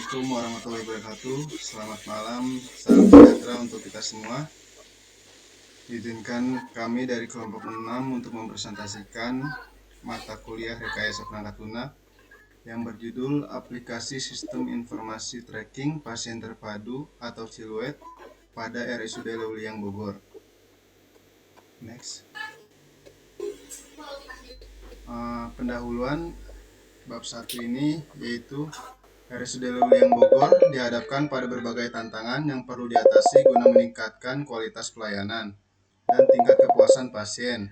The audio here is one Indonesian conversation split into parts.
Assalamualaikum warahmatullahi wabarakatuh. Selamat malam, salam sejahtera untuk kita semua. Izinkan kami dari kelompok 6 untuk mempresentasikan mata kuliah Rekayasa Perangkat Lunak yang berjudul Aplikasi Sistem Informasi Tracking Pasien Terpadu atau Siluet pada RSUD Leuliang Bogor. Next. Pendahuluan bab 1 ini yaitu RSUD Leuliang Bogor dihadapkan pada berbagai tantangan yang perlu diatasi guna meningkatkan kualitas pelayanan dan tingkat kepuasan pasien.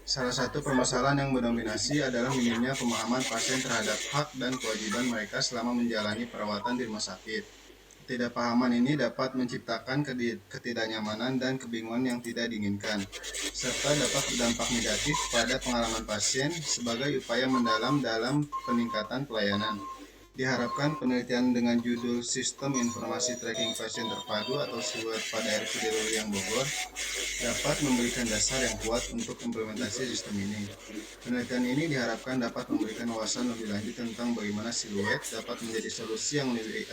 Salah satu permasalahan yang mendominasi adalah minimnya pemahaman pasien terhadap hak dan kewajiban mereka selama menjalani perawatan di rumah sakit. Ketidakpahaman ini dapat menciptakan ketidaknyamanan dan kebingungan yang tidak diinginkan, serta dapat berdampak negatif pada pengalaman pasien sebagai upaya mendalam dalam peningkatan pelayanan. Diharapkan penelitian dengan judul Sistem Informasi Tracking Pasien Terpadu atau Siluet pada RSUD Leuliang Bogor dapat memberikan dasar yang kuat untuk implementasi sistem ini. Penelitian ini diharapkan dapat memberikan wawasan lebih lanjut tentang bagaimana siluet dapat menjadi solusi yang lebih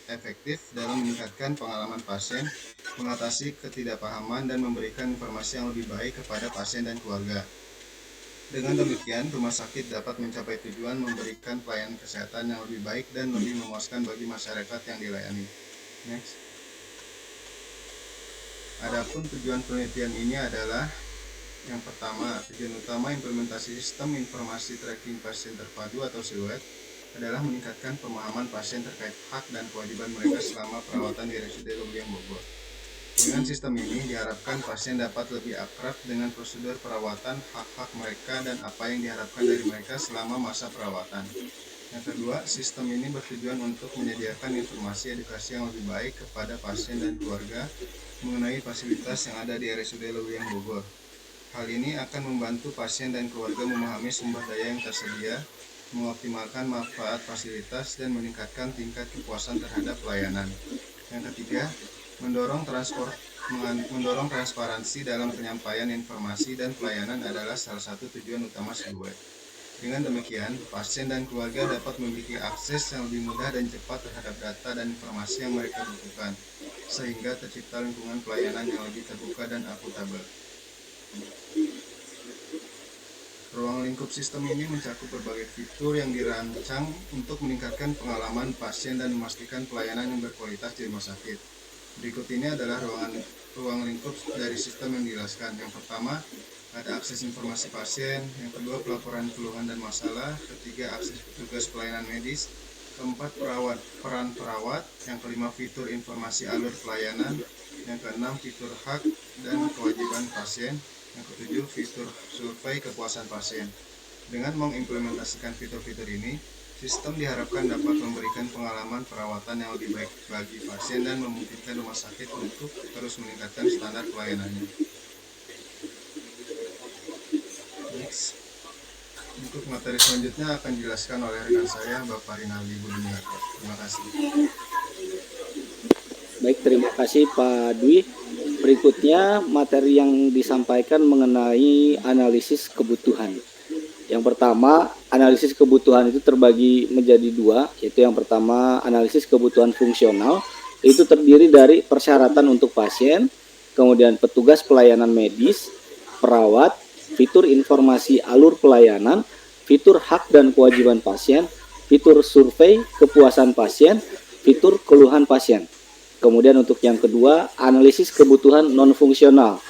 efektif dalam meningkatkan pengalaman pasien, mengatasi ketidakpahaman, dan memberikan informasi yang lebih baik kepada pasien dan keluarga. Dengan demikian, rumah sakit dapat mencapai tujuan memberikan pelayanan kesehatan yang lebih baik dan lebih memuaskan bagi masyarakat yang dilayani. Next. Adapun tujuan penelitian ini adalah yang pertama, tujuan utama implementasi sistem informasi tracking pasien terpadu atau siluet adalah meningkatkan pemahaman pasien terkait hak dan kewajiban mereka selama perawatan di RSUD Leuliang Bogor. Dengan sistem ini diharapkan pasien dapat lebih akrab dengan prosedur perawatan, hak-hak mereka, dan apa yang diharapkan dari mereka selama masa perawatan. Yang kedua, sistem ini bertujuan untuk menyediakan informasi edukasi yang lebih baik kepada pasien dan keluarga mengenai fasilitas yang ada di RSUD Leuliang Bogor. Hal ini akan membantu pasien dan keluarga memahami sumber daya yang tersedia, mengoptimalkan manfaat fasilitas, dan meningkatkan tingkat kepuasan terhadap pelayanan. Yang ketiga, mendorong transparansi dalam penyampaian informasi dan pelayanan adalah salah satu tujuan utama siluet. Dengan demikian, pasien dan keluarga dapat memiliki akses yang lebih mudah dan cepat terhadap data dan informasi yang mereka butuhkan, sehingga tercipta lingkungan pelayanan yang lebih terbuka dan akuntabel. Ruang lingkup sistem ini mencakup berbagai fitur yang dirancang untuk meningkatkan pengalaman pasien dan memastikan pelayanan yang berkualitas di rumah sakit. Berikut ini adalah ruang lingkup dari sistem yang dijelaskan. Yang pertama, ada akses informasi pasien. Yang kedua, pelaporan keluhan dan masalah. Ketiga, akses petugas pelayanan medis. Keempat, peran perawat. Yang kelima, fitur informasi alur pelayanan. Yang keenam, fitur hak dan kewajiban pasien. Yang ketujuh, fitur survei kepuasan pasien. Dengan mengimplementasikan fitur-fitur ini, sistem diharapkan dapat memberikan pengalaman perawatan yang lebih baik bagi pasien dan memungkinkan rumah sakit untuk terus meningkatkan standar pelayanannya. Next. Untuk materi selanjutnya akan dijelaskan oleh rekan saya, Bapak Rinaldi Budiarto. Terima kasih. Baik, terima kasih Pak Dwi. Berikutnya materi yang disampaikan mengenai analisis kebutuhan. Yang pertama, analisis kebutuhan itu terbagi menjadi dua, yaitu yang pertama analisis kebutuhan fungsional, itu terdiri dari persyaratan untuk pasien, kemudian petugas pelayanan medis, perawat, fitur informasi alur pelayanan, fitur hak dan kewajiban pasien, fitur survei kepuasan pasien, fitur keluhan pasien. Kemudian untuk yang kedua, analisis kebutuhan non-fungsional.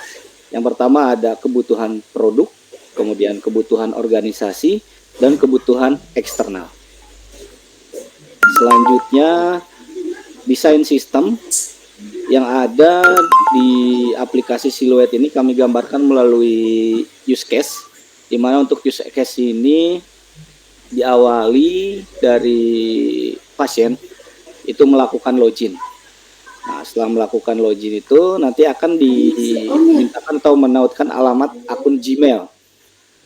Yang pertama ada kebutuhan produk, kemudian kebutuhan organisasi, dan kebutuhan eksternal. Selanjutnya, desain sistem yang ada di aplikasi Siluet ini kami gambarkan melalui use case, di mana untuk use case ini diawali dari pasien itu melakukan login. Nah, setelah melakukan login itu nanti akan dimintakan atau menautkan alamat akun Gmail.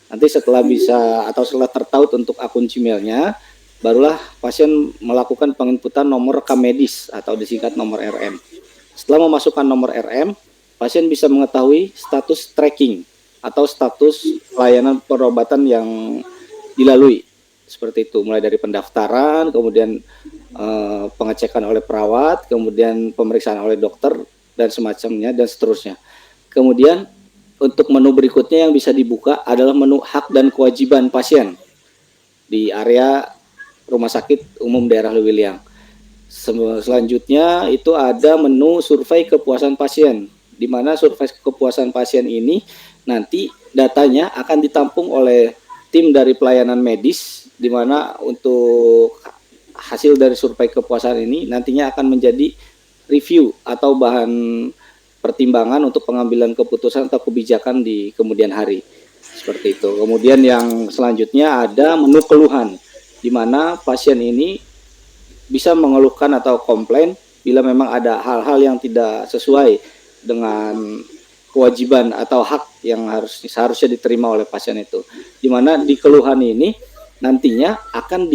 Nanti setelah bisa atau setelah tertaut untuk akun Gmailnya, barulah pasien melakukan penginputan nomor rekam medis atau disingkat nomor RM. Setelah memasukkan nomor RM, pasien bisa mengetahui status tracking atau status layanan perobatan yang dilalui. seperti itu, mulai dari pendaftaran, kemudian pengecekan oleh perawat, kemudian pemeriksaan oleh dokter dan semacamnya dan seterusnya. Kemudian untuk menu berikutnya yang bisa dibuka adalah menu hak dan kewajiban pasien di area Rumah Sakit Umum Daerah Lewiliang. Selanjutnya itu ada menu survei kepuasan pasien, di mana survei kepuasan pasien ini nanti datanya akan ditampung oleh tim dari pelayanan medis, di mana untuk hasil dari survei kepuasan ini nantinya akan menjadi review atau bahan pertimbangan untuk pengambilan keputusan atau kebijakan di kemudian hari. Seperti itu. Kemudian yang selanjutnya ada menu keluhan, di mana pasien ini bisa mengeluhkan atau komplain bila memang ada hal-hal yang tidak sesuai dengan kewajiban atau hak yang seharusnya diterima oleh pasien itu. Di mana di keluhan ini nantinya akan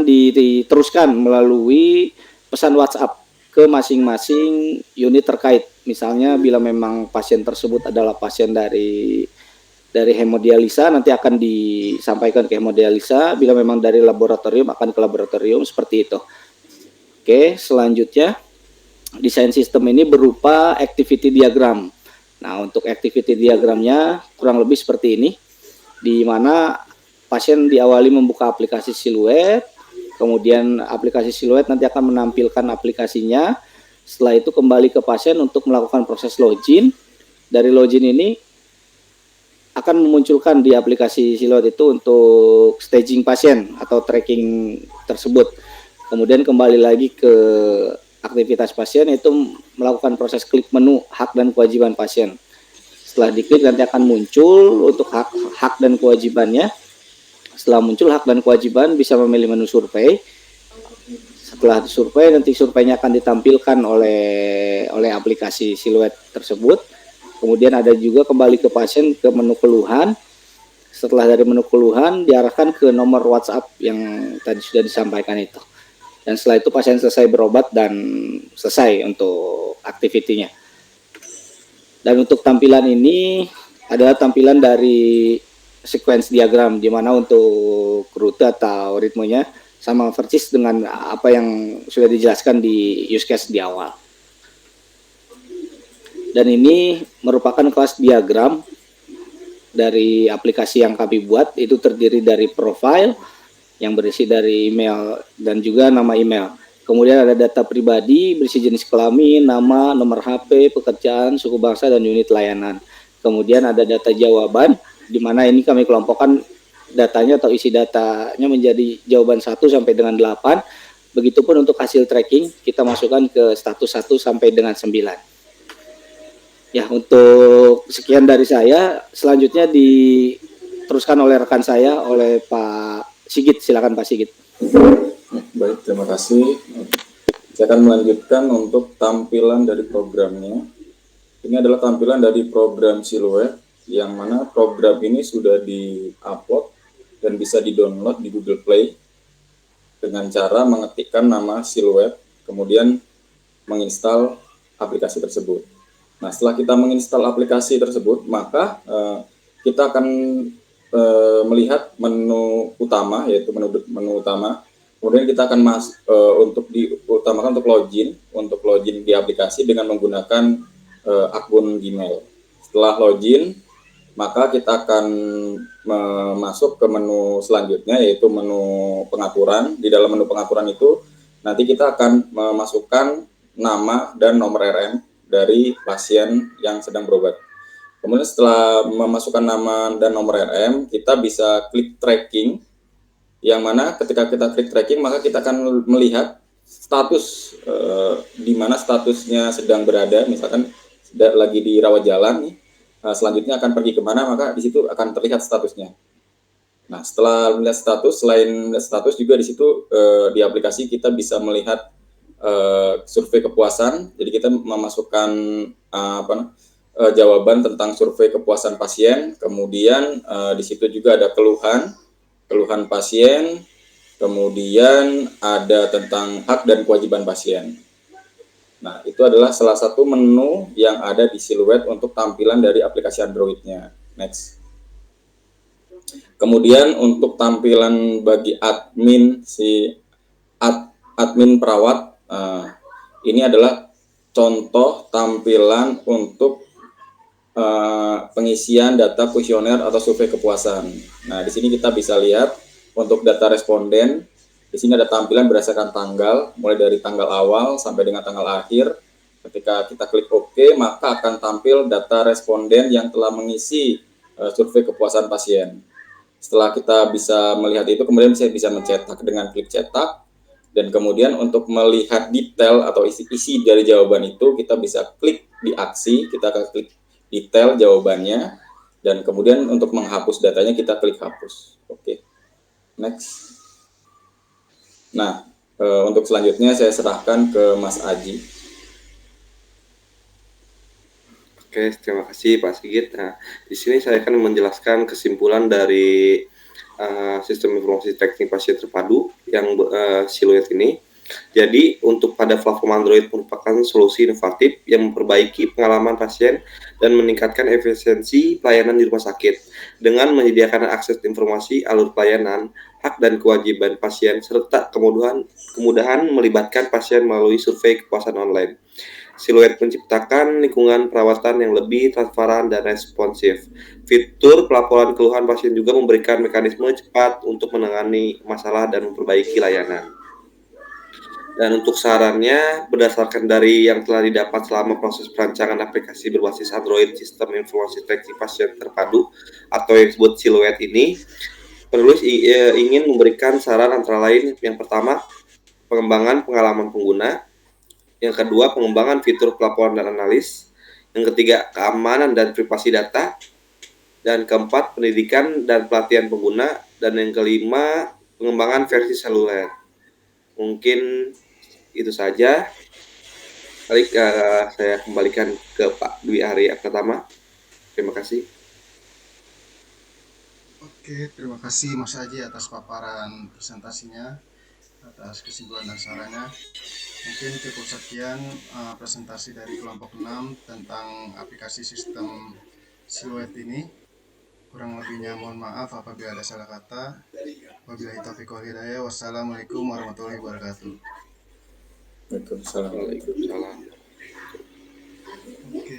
diteruskan melalui pesan WhatsApp ke masing-masing unit terkait. Misalnya bila memang pasien tersebut adalah pasien dari hemodialisa, nanti akan disampaikan ke hemodialisa. Bila memang dari laboratorium akan ke laboratorium, seperti itu. Oke, selanjutnya desain sistem ini berupa activity diagram. Nah, untuk activity diagramnya kurang lebih seperti ini, di mana pasien diawali membuka aplikasi Siluet, kemudian aplikasi Siluet nanti akan menampilkan aplikasinya. Setelah itu kembali ke pasien untuk melakukan proses login. Dari login ini akan memunculkan di aplikasi Siluet itu untuk staging pasien atau tracking tersebut. Kemudian kembali lagi ke aktivitas pasien, yaitu melakukan proses klik menu hak dan kewajiban pasien. Setelah diklik nanti akan muncul untuk hak dan kewajibannya. Setelah muncul hak dan kewajiban, bisa memilih menu survei. Setelah disurvei, nanti surveinya akan ditampilkan oleh aplikasi Siluet tersebut. Kemudian ada juga kembali ke pasien ke menu keluhan. Setelah dari menu keluhan, diarahkan ke nomor WhatsApp yang tadi sudah disampaikan itu. Dan setelah itu pasien selesai berobat dan selesai untuk aktivitinya. Dan untuk tampilan ini adalah tampilan dari sequence diagram, di mana untuk rute atau ritmenya sama persis dengan apa yang sudah dijelaskan di use case di awal. Dan ini merupakan kelas diagram dari aplikasi yang kami buat. Itu terdiri dari profile yang berisi dari email dan juga nama email. Kemudian ada data pribadi berisi jenis kelamin, nama, nomor HP, pekerjaan, suku bangsa, dan unit layanan. Kemudian ada data jawaban, di mana ini kami kelompokkan datanya atau isi datanya menjadi jawaban 1 sampai dengan 8. Begitupun untuk hasil tracking, kita masukkan ke status 1 sampai dengan 9. Ya, untuk sekian dari saya. Selanjutnya diteruskan oleh rekan saya, oleh Pak Sigit. Silakan Pak Sigit. Baik, terima kasih. Saya akan melanjutkan untuk tampilan dari programnya. Ini adalah tampilan dari program Siluet, yang mana program ini sudah di-upload dan bisa di-download di Google Play dengan cara mengetikkan nama Siluet, kemudian menginstal aplikasi tersebut. Nah, setelah kita menginstal aplikasi tersebut, maka kita akan melihat menu utama, yaitu menu utama. Kemudian kita akan untuk diutamakan untuk login di aplikasi dengan menggunakan akun Gmail. Setelah login, maka kita akan masuk ke menu selanjutnya, yaitu menu pengaturan. Di dalam menu pengaturan itu nanti kita akan memasukkan nama dan nomor RM dari pasien yang sedang berobat. Kemudian setelah memasukkan nama dan nomor RM, kita bisa klik tracking, yang mana ketika kita klik tracking, maka kita akan melihat status di mana statusnya sedang berada. Misalkan lagi di rawat jalan nih, selanjutnya akan pergi kemana, maka di situ akan terlihat statusnya. Nah, setelah melihat status, selain melihat status juga di situ di aplikasi kita bisa melihat survei kepuasan. Jadi kita memasukkan jawaban tentang survei kepuasan pasien. Kemudian di situ juga ada keluhan pasien. Kemudian ada tentang hak dan kewajiban pasien. Nah, itu adalah salah satu menu yang ada di Siluet untuk tampilan dari aplikasi Android-nya. Next. Kemudian untuk tampilan bagi admin admin perawat, ini adalah contoh tampilan untuk pengisian data kuesioner atau survei kepuasan. Nah, di sini kita bisa lihat untuk data responden. Di sini ada tampilan berdasarkan tanggal, mulai dari tanggal awal sampai dengan tanggal akhir. Ketika kita klik OK, maka akan tampil data responden yang telah mengisi survei kepuasan pasien. Setelah kita bisa melihat itu, kemudian saya bisa mencetak dengan klik cetak. Dan kemudian untuk melihat detail atau isi dari jawaban itu, kita bisa klik di aksi, kita akan klik detail jawabannya, dan kemudian untuk menghapus datanya kita klik hapus. Oke, next. Nah, untuk selanjutnya saya serahkan ke Mas Aji. Oke, terima kasih Pak Sigit. Nah, di sini saya akan menjelaskan kesimpulan dari sistem informasi tracking pasien terpadu yang Siluet ini. Jadi, untuk pada platform Android merupakan solusi inovatif yang memperbaiki pengalaman pasien dan meningkatkan efisiensi pelayanan di rumah sakit dengan menyediakan akses informasi, alur pelayanan, hak dan kewajiban pasien, serta kemudahan melibatkan pasien melalui survei kepuasan online. Siluet menciptakan lingkungan perawatan yang lebih transparan dan responsif. Fitur pelaporan keluhan pasien juga memberikan mekanisme cepat untuk menangani masalah dan memperbaiki layanan. Dan untuk sarannya, berdasarkan dari yang telah didapat selama proses perancangan aplikasi berbasis Android Sistem Informasi Tracking Pasien Terpadu atau yang disebut Siluet ini, penulis ingin memberikan saran antara lain, yang pertama, pengembangan pengalaman pengguna, yang kedua, pengembangan fitur pelaporan dan analis, yang ketiga, keamanan dan privasi data, dan keempat, pendidikan dan pelatihan pengguna, dan yang kelima, pengembangan versi seluler. Mungkin itu saja. Baik, saya kembalikan ke Pak Dwi Arya pertama. Terima kasih. Oke, terima kasih Mas Aji atas paparan presentasinya, atas kesimpulan dan sarannya. Mungkin cukup sekian presentasi dari kelompok 6 tentang aplikasi sistem Siluet ini. Kurang lebihnya mohon maaf apabila ada salah kata. Wabillahi taufiq wal hidayah. Wassalamualaikum warahmatullahi wabarakatuh. Waalaikumsalam. Waalaikumsalam. Oke.